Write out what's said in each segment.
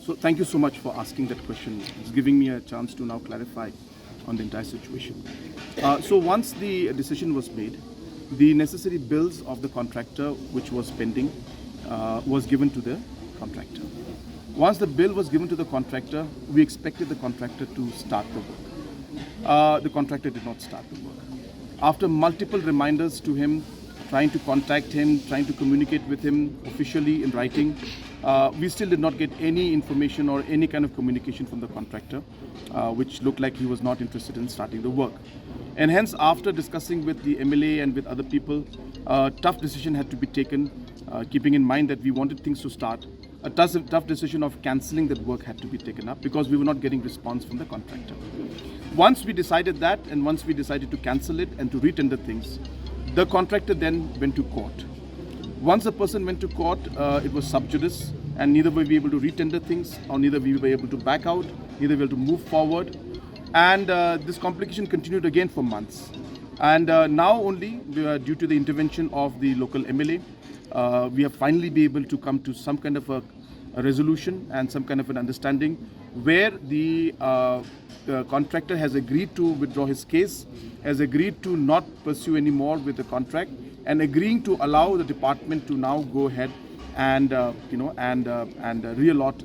So thank you so much for asking that question. It's giving me a chance to now clarify on the entire situation. So once the decision was made, the necessary bills of the contractor, which was pending, was given to the contractor. Once the bill was given to the contractor, we expected the contractor to start the work. The contractor did not start the work. After multiple reminders to him, trying to contact him, trying to communicate with him officially in writing, we still did not get any information or any kind of communication from the contractor, which looked like he was not interested in starting the work. And hence, after discussing with the MLA and with other people, a tough decision had to be taken, keeping in mind that we wanted things to start. A tough decision of cancelling that work had to be taken up because we were not getting response from the contractor. Once we decided that, and once we decided to cancel it and to retender things, the contractor then went to court. Once the person went to court, it was sub judice, and neither were we able to retender things, or neither we were able to back out, neither were able to move forward. And this complication continued again for months. And now only, due to the intervention of the local MLA, we have finally been able to come to some kind of a resolution and some kind of an understanding where the contractor has agreed to withdraw his case, has agreed to not pursue any more with the contract, and agreeing to allow the department to now go ahead and reallot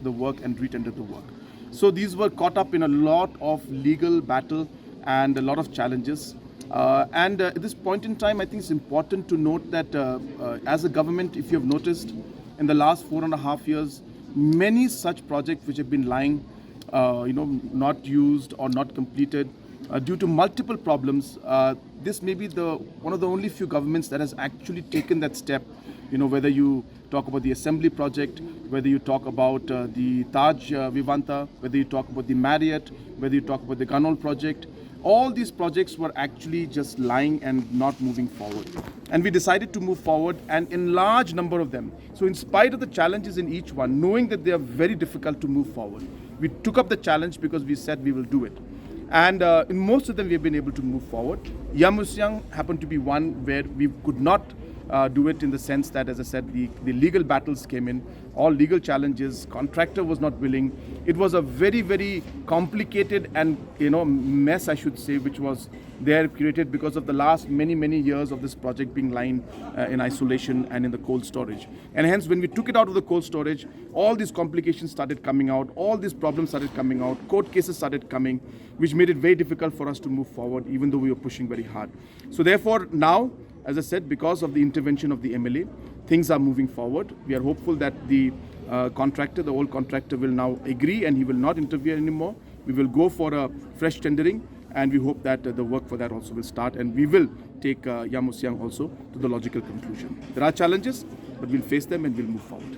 the work and retender the work. So these were caught up in a lot of legal battle and a lot of challenges. At this point in time, I think it's important to note that as a government, if you have noticed, in the last 4.5 years, many such projects which have been lying, not used or not completed due to multiple problems. This may be one of the only few governments that has actually taken that step. Whether you talk about the assembly project, whether you talk about the Taj Vivanta, whether you talk about the Marriott, whether you talk about the Ganol project, all these projects were actually just lying and not moving forward. And we decided to move forward and enlarge number of them. So in spite of the challenges in each one, knowing that they are very difficult to move forward, we took up the challenge because we said we will do it. And in most of them, we have been able to move forward. Iawmusiang happened to be one where we could not do it in the sense that, as I said, the legal battles came in, all legal challenges, contractor was not willing. It was a very, very complicated and mess, I should say, which was there created because of the last many years of this project being lying in isolation and in the cold storage. And hence, when we took it out of the cold storage, all these complications started coming out, all these problems started coming out, court cases started coming, which made it very difficult for us to move forward, even though we were pushing very hard. So therefore, now, as I said, because of the intervention of the MLA, things are moving forward. We are hopeful that the contractor, the old contractor, will now agree and he will not interfere anymore. We will go for a fresh tendering, and we hope that the work for that also will start, and we will take Iawmusiang also to the logical conclusion. There are challenges, but we'll face them and we'll move forward.